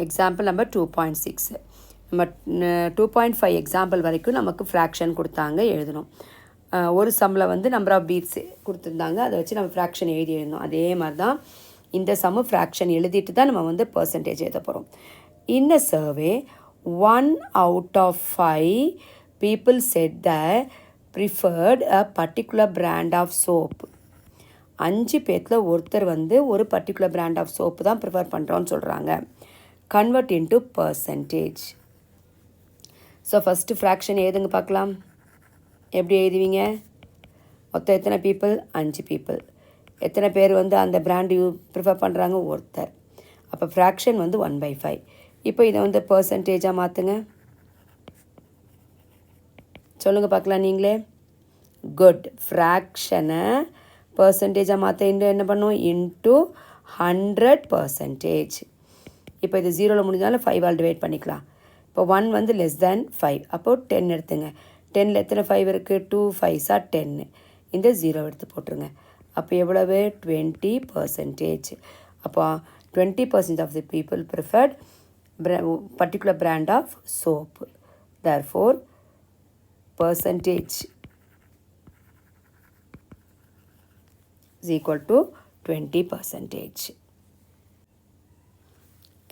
Example number 2.6. நம்ம 2.5 example வரைக்கும் நமக்கு ஃப்ராக்ஷன் கொடுத்தாங்க, எழுதணும். ஒரு சம்மில் வந்து நம்பர் ஆஃப் பீட்ஸ் கொடுத்துருந்தாங்க, அதை வச்சு நம்ம ஃப்ராக்ஷன் எழுதணும். அதே மாதிரி தான் இந்த சம்மு ஃப்ராக்ஷன் எழுதிட்டு தான் நம்ம வந்து பர்சன்டேஜ் எழுத போகிறோம். இன் அ survey 1 out of 5 people said that preferred a particular brand of soap. 5 பேத்தில் ஒருத்தர் வந்து ஒரு பர்டிகுலர் பிராண்ட் ஆஃப் சோப்பு தான் ப்ரிஃபர் பண்ணுறோன்னு சொல்கிறாங்க. Convert into percentage. So first fraction எழுதுங்க பார்க்கலாம். எப்படி எழுதுவீங்க? மொத்தம் எத்தனை பீப்புள்? 5 பீப்புள். எத்தனை பேர் வந்து அந்த பிராண்டு ப்ரிஃபர் பண்ணுறாங்க? ஒருத்தர். அப்போ ஃப்ராக்ஷன் வந்து 1/5. இப்போ இதை வந்து பர்சன்டேஜாக மாற்றுங்க. சொல்லுங்கள் பார்க்கலாம் நீங்களே. குட். ஃப்ராக்ஷனை பர்சன்டேஜாக மாற்ற என்ன பண்ணும்? இன்ட்டு 100%. இப்போ இது 0ல் முடிஞ்சாலும் 5ஆல் டிவைட் பண்ணிக்கலாம். இப்போ 1 வந்து லெஸ் தேன் 5. அப்போது 10 எடுத்துங்க. 10ல் எத்தனை 5 இருக்குது? 2 5s are 10. இந்த 0 எடுத்து போட்டுருங்க. அப்போ எவ்வளவு? 20%. அப்போ 20% of the people preferred particular brand of soap. Therefore, percentage is equal to 20%.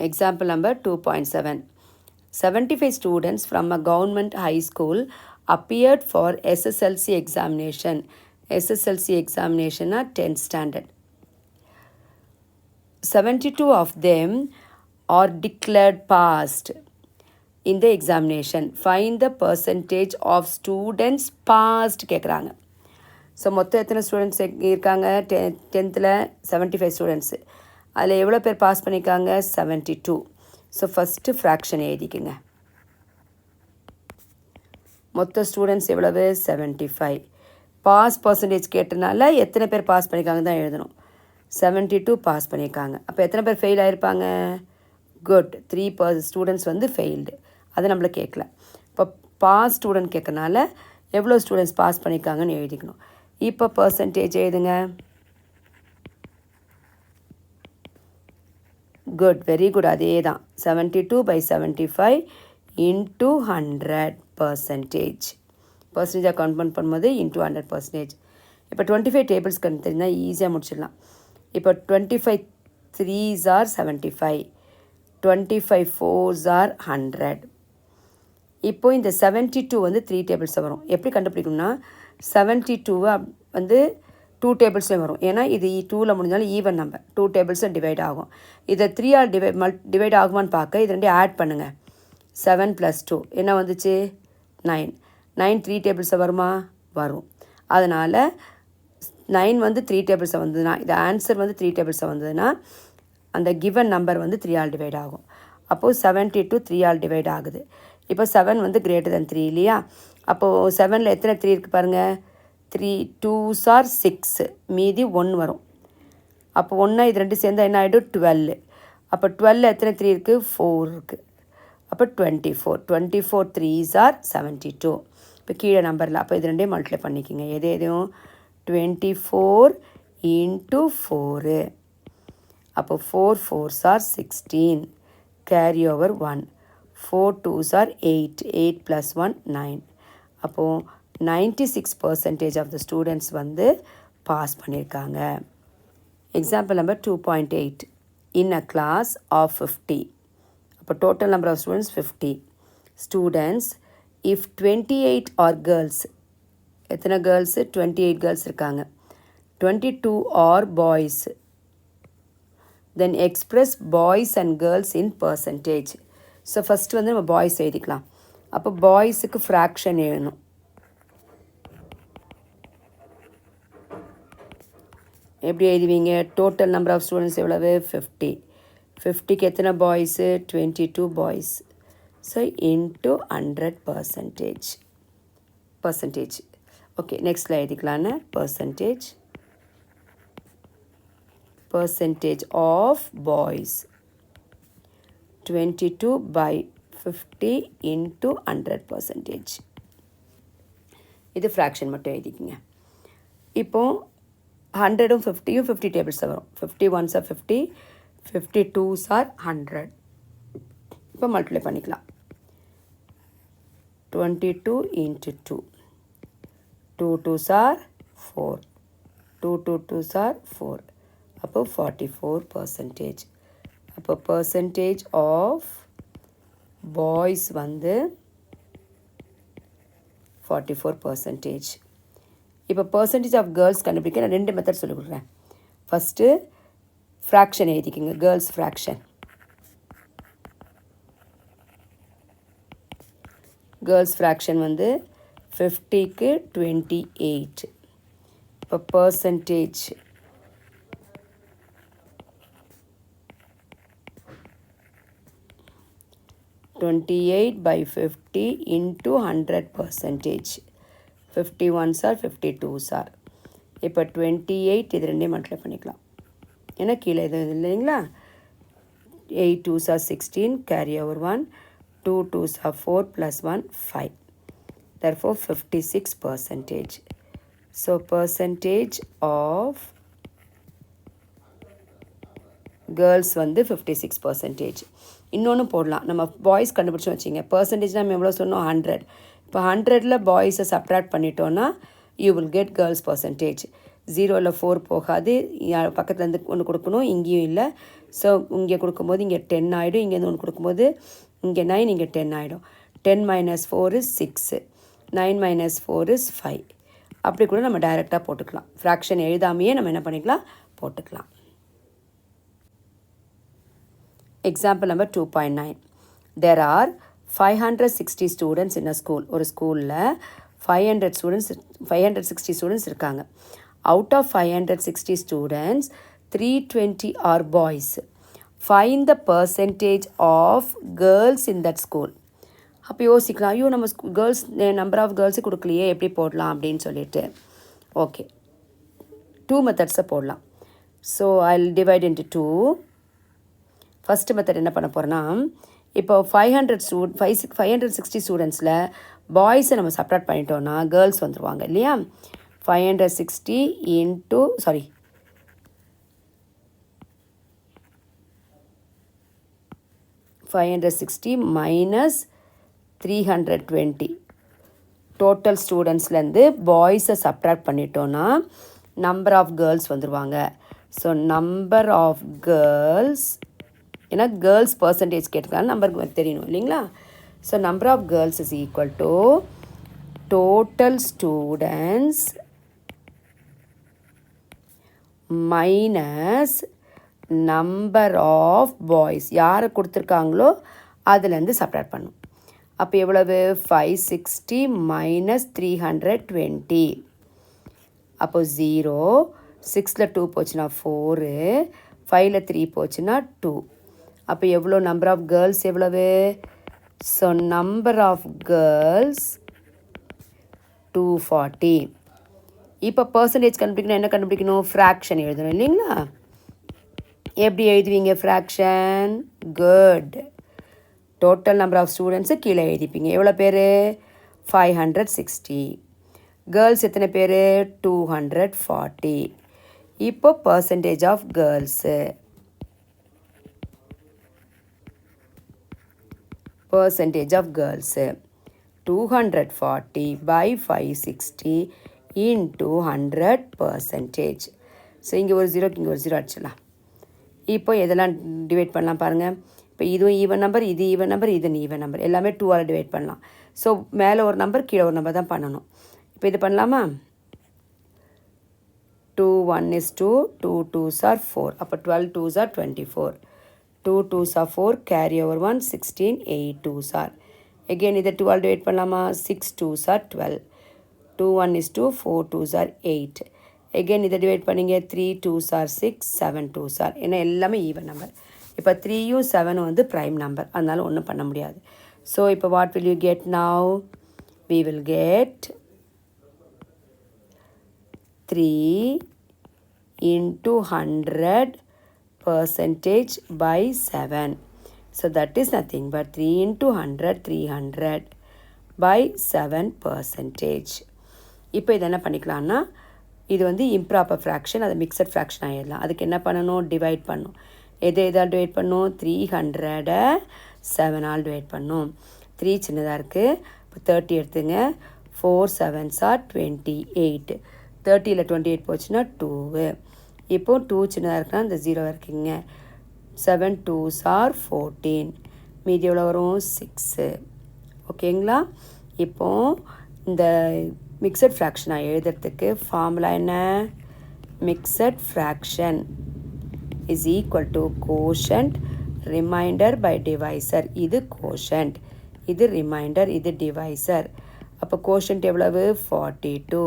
Example number 2.7. 75 students from a government high school appeared for SSLC examination. SSLC examination are 10th standard. 72 of them are declared passed in the examination. Find the percentage of students passed கேட்குறாங்க. So மொத்தம் எத்தனை students இருக்காங்க? 10th 75 students. அதில் எவ்வளோ பேர் pass பண்ணியிருக்காங்க? 72. So first fraction எழுதிக்குங்க. மொத்த ஸ்டூடெண்ட்ஸ் எவ்வளவு? 75. பாஸ் பர்சன்டேஜ் கேட்டனால எத்தனை பேர் பாஸ் பண்ணியிருக்காங்க தான் எழுதணும். 72 பாஸ் பண்ணியிருக்காங்க. அப்போ எத்தனை பேர் ஃபெயில் ஆகிருப்பாங்க? குட். 3 ஸ்டூடெண்ட்ஸ் வந்து ஃபெயில்டு. அதை நம்மளை கேட்கல. இப்போ பாஸ் ஸ்டூடெண்ட் கேட்கறனால எவ்வளோ ஸ்டூடெண்ட்ஸ் பாஸ் பண்ணியிருக்காங்கன்னு எழுதிக்கணும். இப்போ பர்சன்டேஜ் எழுதுங்க. குட். Very good. அதே தான். 72/75 இன்ட்டு 100%. பர்சன்டேஜாக கவுண்ட் பண்ணும்போது இன்ட்டு 100%. இப்போ 25 டேபிள்ஸ் கணக்கு தெரிஞ்சால் ஈஸியாக முடிச்சிடலாம். இப்போ 25 3s are 75. 25 4s are 100. இப்போ இந்த 72 வந்து 3 டேபிள்ஸில் வரும். எப்படி கண்டுபிடிக்கணும்னா 72 வந்து 2 டேபிள்ஸ்லேயும் வரும். ஏன்னா இது 2ல் முடிஞ்சாலும் ஈவன் நம்பர் 2 டேபிள்ஸில் டிவைட் ஆகும். இதை 3ஆல் டிவைட் ஆகுமான்னு பார்க்க இது ரெண்டையும் ஆட் பண்ணுங்கள். 7 + 2 என்ன வந்துச்சு? 9. 9 3 டேபிள்ஸில் வருமா? வரும். அதனால் 9 வந்து 3 டேபிள்ஸில் வந்ததுன்னா, இது ஆன்சர் வந்து 3 டேபிள்ஸில் வந்ததுன்னா அந்த கிவன் நம்பர் வந்து 3ஆல் டிவைட் ஆகும். அப்போது 72 3ஆல் டிவைட் ஆகுது. இப்போ 7 வந்து கிரேட்டர் தென் 3 இல்லையா? அப்போது 7ல் எத்தனை 3 இருக்குது பாருங்கள். 3 2s are 6. மீதி 1 வரும். அப்போ 1 இது 2 சேர்ந்தால் என்ன ஆகிடும்? 12. அப்போ 12ல் எத்தனை 3 இருக்குது? 4 இருக்குது. அப்போ 24. 24 3s are 72. இப்போ கீழே நம்பரில் அப்போ இது ரெண்டையும் மல்டிப்ளை பண்ணிக்கோங்க. எதுவும் 24 இன்ட்டு 4. அப்போ 4 4s are 16. Carry over 1. 4 2s are 8. 8 + 1 9. அப்போது 96% ஆஃப் த ஸ்டூடெண்ட்ஸ் வந்து பாஸ் பண்ணியிருக்காங்க. Example number 2.8. In a class of 50. அப்போ total number of students 50 students. If 28 are girls. எத்தனை கேர்ள்ஸு? 28 கேர்ள்ஸ் இருக்காங்க. 22 are boys. Then express boys and girls in percentage. So first வந்து நம்ம boys எழுதிக்கலாம். அப்போ பாய்ஸுக்கு fraction எழுதணும். எப்படி எழுதுவீங்க? டோட்டல் நம்பர் ஆஃப் ஸ்டூடெண்ட்ஸ் எவ்வளவு? 50. 50க்கு எத்தனை boys? 22 boys. So into 100%. Percentage. Okay, நெக்ஸ்ட்டில் எழுதிக்கலான்னு. Percentage of boys 22/50 into 100%. இது ஃப்ராக்ஷன் மட்டும் எழுதிக்கிங்க. இப்போது 100ம் 50யும் 50 டேபிள்ஸில் வரும். 50 1s are 50. 52s are 100. இப்போ மல்டிப்ளை பண்ணிக்கலாம். 22 into 2. 2 2s are 4. 2 2 2s are 4. அப்போ 44%. அப்போ percentage of boys வந்து 44%. இப்போ percentage of girls கண்டுபிடிக்க நான் 2 மெத்தட் சொல்லிக் கொடுக்குறேன். ஃபஸ்ட்டு ஃப்ராக்ஷன் எழுதிக்கிங்க, கேர்ள்ஸ் ஃப்ராக்ஷன். கேர்ள்ஸ் ஃப்ராக்ஷன் வந்து 50க்கு 28. இப்போ percentage (28/50) into 100%. 51s are 52s are. இப்போ 28 இது ரெண்டையும் மல்டிப்ளை பண்ணிக்கலாம். ஏன்னா கீழே இது இல்லைங்களா? 8 2s are 16, carry over 1. 2 2s are 4 plus 1 5. Therefore 56%. So percentage of girls வந்து 56%. இன்னொன்று போடலாம், நம்ம பாய்ஸ் கண்டுபிடிச்சோம் வச்சிங்க. பர்சன்டேஜ் நம்ம எவ்வளோ சொன்னோம்? 100. இப்போ 100ல் பாய்ஸை சப்ராக்ட் பண்ணிட்டோன்னா you will get girls percentage. 0ல் 4 போகாது, பக்கத்துலேருந்து ஒன்று கொடுக்கணும், இங்கேயும் இல்லை. ஸோ இங்கே கொடுக்கும்போது இங்கே 10 ஆகிடும், இங்கேருந்து ஒன்று கொடுக்கும்போது இங்கே 9, இங்கே 10 ஆகிடும். 10 minus 4 is 6. 9 minus 4 is 5. அப்படி கூட நம்ம டைரெக்டாக போட்டுக்கலாம். ஃப்ராக்ஷன் எழுதாமையே நம்ம என்ன பண்ணிக்கலாம்? போட்டுக்கலாம். Example number 2.9. There are 560 students in a school. ஒரு ஸ்கூலில் 560 ஸ்டூடெண்ட்ஸ் இருக்காங்க. Out of 560 students, 320 are boys. Find the percentage of girls in that school. அப்போ யோசிக்கலாம், ஐயோ நம்ம கேர்ள்ஸ் நம்பர் ஆஃப் கேர்ள்ஸு கொடுக்கலையே, எப்படி போடலாம் அப்படின்னு சொல்லிட்டு. ஓகே, 2 மெத்தட்ஸை போடலாம். So I will divide into 2. First method என்ன பண்ண போகிறேன்னா, இப்போ 560 ஸ்டூடெண்ட்ஸில் பாய்ஸை நம்ம சப்ராக்ட் பண்ணிட்டோன்னா கேர்ள்ஸ் வந்துடுவாங்க இல்லையா? 560 into 560 minus 320. டோட்டல் ஸ்டூடெண்ட்ஸ்லேருந்து பாய்ஸை சப்ராக்ட் பண்ணிட்டோன்னா நம்பர் ஆஃப் கேர்ள்ஸ் வந்துடுவாங்க. ஸோ நம்பர் ஆஃப் கேர்ள்ஸ், ஏன்னா கேர்ள்ஸ் பர்சன்டேஜ் கேட்டிருக்காங்க, நம்பருக்கு தெரியணும் இல்லைங்களா? So number of girls is equal to total students minus number of boys. யாரை கொடுத்துருக்காங்களோ அதுலேருந்து சப்ராக்ட் பண்ணும். அப்போ எவ்வளவு? 560 minus 320. அப்போ 0. 6ல் 2 போச்சுன்னா 4, 5ல் 3 போச்சுன்னா 2. அப்போ எவ்வளோ நம்பர் ஆஃப் கேர்ள்ஸ் எவ்வளவு? So number of girls 240. இப்போ பர்சன்டேஜ் கண்டுபிடிக்கணும், என்ன கண்டுபிடிக்கணும்? ஃப்ராக்ஷன் எழுதணும் இல்லைங்களா? எப்படி எழுதுவீங்க fraction? Good. Total number of students கீழே எழுதிப்பீங்க. எவ்வளோ பேர்? 560. கேர்ள்ஸ் எத்தனை பேர்? 240. இப்போ percentage of girls, percentage of girls 240 by 560 into 100%. So இங்கே ஒரு 0, இங்கே ஒரு 0 அடிச்சிடலாம். இப்போ எதெல்லாம் டிவைட் பண்ணலாம் பாருங்கள். இப்போ இதுவும் ஈவன் நம்பர், இது ஈவன் நம்பர், இது ஈவன் நம்பர், எல்லாமே 2ஆல் டிவைட் பண்ணலாம். ஸோ மேலே ஒரு நம்பர், கீழே ஒரு நம்பர் தான் பண்ணணும். இப்போ இது பண்ணலாமா? 2 1 is 2, 2 2s are 4. அப்போ 12 2s are 24. 2 2s are 4, carry over 1, 16, 8 2s are. Again இதை 2ஆல் டிவைட் பண்ணலாமா? 6 2s are 12. 2 1 is 2, 4 2s are 8. Again இதை டிவைட் பண்ணிங்க, 3 2s are 6, 7 2s are. ஏன்னா எல்லாமே ஈவன் நம்பர். இப்போ 3யும் 7ம் வந்து ப்ரைம் நம்பர், அதனால ஒன்றும் பண்ண முடியாது. ஸோ இப்போ what will you get now? we will get 3 into 100% by 7. So that is nothing but 3 into 100, 300 by 7%. இப்போ இது என்ன பண்ணிக்கலாம்னா, இது வந்து இம்ப்ராப்பர் ஃப்ராக்ஷன், அது மிக்சட் ஃப்ராக்ஷன் ஆகிடலாம். அதுக்கு என்ன பண்ணணும்? டிவைட் பண்ணணும். எதை எதாவது டிவைட் பண்ணணும்? 300 7ஆல் டிவைட் பண்ணும். 3 சின்னதாக இருக்குது. இப்போ 30 எடுத்துங்க. 4 7s are 28. 30ல் 28 போச்சுன்னா 2. இப்போது 2 சின்னதாக இருக்குன்னா இந்த 0 இருக்குங்க. 7 2s are 14. மீதி எவ்வளோ வரும்? 6. ஓகேங்களா? இப்போது இந்த மிக்சட் ஃப்ராக்ஷனாக எழுதுறதுக்கு ஃபார்முலா என்ன? Mixed fraction is equal to quotient remainder by divisor. இது quotient, இது remainder, இது divisor. அப்போ quotient எவ்வளவு? 42.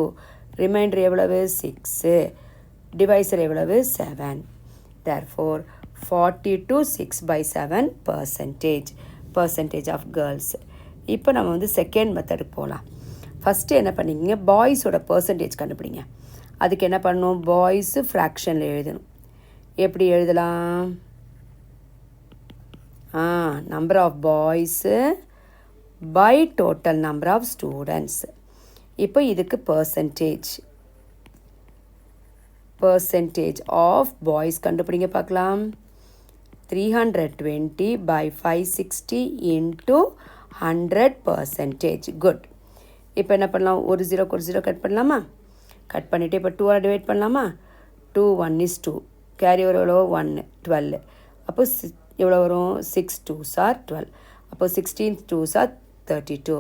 remainder எவ்வளவு? 6. divisor எவ்வளவு? 7. therefore 42 6 by 7 percentage of girls. இப்போ நம்ம வந்து செகண்ட் மெத்தடுக்கு போகலாம். ஃபஸ்ட்டு என்ன பண்ணிக்கிங்க, பாய்ஸோட பர்சன்டேஜ் கண்டுபிடிங்க. அதுக்கு என்ன பண்ணணும்? பாய்ஸு ஃப்ராக்ஷனில் எழுதணும். எப்படி எழுதலாம்? Number of boys by total number of students. இப்போ இதுக்கு பர்சன்டேஜ் ஆஃப் பாய்ஸ் கண்டுபிடிங்க பார்க்கலாம். 320 by 560 into 100%. குட். இப்போ என்ன பண்ணலாம்? ஒரு 0 கட் பண்ணலாமா? கட் பண்ணிவிட்டு இப்போ 2 டிவைட் பண்ணலாமா? 2 1 is 2. கேரி ஓவர் எவ்வளோ? 1 12. அப்போ எவ்வளோ வரும்? 6 2s are 12. அப்போ 16 2s are 32.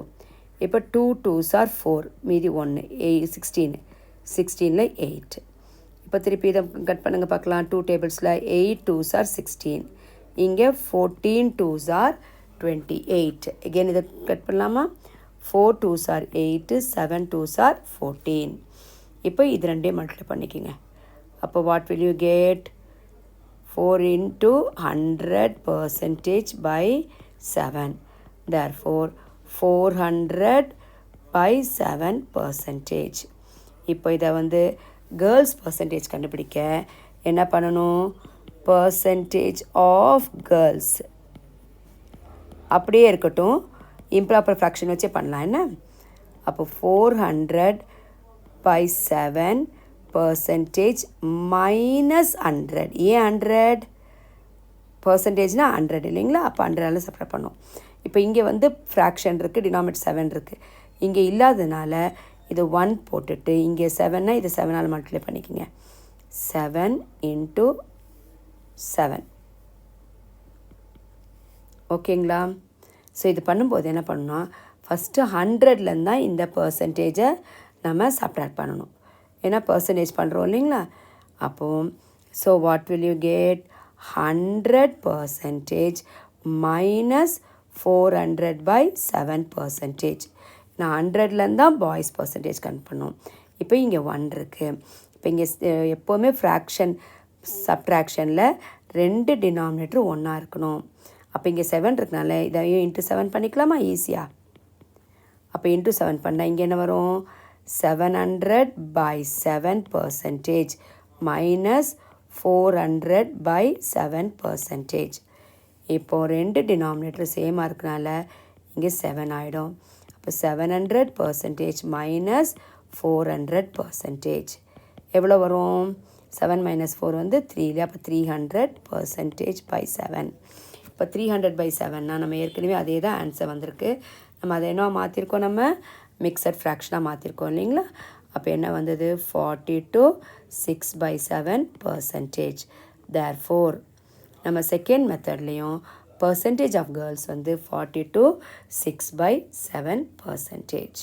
இப்போ 2 2s are 4. மீதி 1 16. 16ல் 8. இப்போ திருப்பி இதை கட் பண்ணுங்க பார்க்கலாம். 2 டேபிள்ஸில் 8 2s are 16. இங்கே 14 2s are 28. again இதை கட் பண்ணலாமா? 4 2s are 8. 7 2s are 14. இப்போ இது ரெண்டையும் மல்டிப்ளை பண்ணிக்கோங்க. அப்போ what will you get? 4 into 100% by 7. therefore 400 by 7%. இப்போ இதை வந்து கேர்ள்ஸ் பர்சன்டேஜ் கண்டுபிடிக்க என்ன பண்ணணும்? பர்சன்டேஜ் ஆஃப் கேர்ள்ஸ் அப்படியே இருக்கட்டும், இம்ப்ராப்பர் ஃப்ராக்ஷன் வச்சே பண்ணலாம் என்ன? அப்போ 400 by 7% மைனஸ் 100. ஏன் 100? பர்சன்டேஜ்னா 100 இல்லைங்களா? அப்போ 100ஆல் செப்பரேட் பண்ணோம். இப்போ இங்கே வந்து ஃப்ராக்ஷன் இருக்குது, டினாமினேட்டர் 7 இருக்குது. இங்கே இல்லாததுனால இது 1 போட்டுட்டு இங்கே 7னா இது 7ஆல் மல்டிப்ளை பண்ணிக்கோங்க. 7 into 7. ஓகேங்களா? ஸோ இது பண்ணும்போது என்ன பண்ணணும்? ஃபஸ்ட்டு 100லேருந்து தான் இந்த பர்சன்டேஜை நம்ம சப்ட்ராக்ட் பண்ணணும். ஏன்னா பர்சன்டேஜ் பண்ணுறோம் இல்லைங்களா? அப்போது so what will you get? 100% minus 400 by 7%. நான் 100லேருந்து தான் பாய்ஸ் பர்சன்டேஜ் கணக்கு பண்ணோம். இப்போ இங்கே 1 இருக்குது. இப்போ இங்கே எப்போவுமே ஃப்ராக்ஷன் சப்ட்ராக்ஷனில் 2 டினாமினேட்டர் ஒன்றா இருக்கணும். அப்போ இங்கே 7 இருக்கனால இதையும் இன்ட்டு 7 பண்ணிக்கலாமா ஈஸியாக? அப்போ இன்ட்டு 7 பண்ணால் இங்கே என்ன வரும்? 700 by 7% மைனஸ் 400 by 7%. இப்போது 2 டினாமினேட்டர் சேமாக இருக்கனால இங்கே 7 ஆகிடும். அப்போ 700% மைனஸ் 400%. எவ்வளோ வரும்? 7 minus 4 வந்து 3 இல்லையா? அப்போ 300% by 7. இப்போ 300 by 7னா நம்ம ஏற்கனவே அதே தான் ஆன்சர் வந்திருக்கு. நம்ம அதை என்ன மாற்றிருக்கோம்? நம்ம மிக்சட் ஃப்ராக்ஷனாக மாற்றிருக்கோம் இல்லைங்களா? அப்போ என்ன வந்தது? 42 6 by 7%. therefore நம்ம செகண்ட் மெத்தட்லேயும் பர்சன்டேஜ் ஆஃப் கேர்ள்ஸ் வந்து 42 6 by 7%.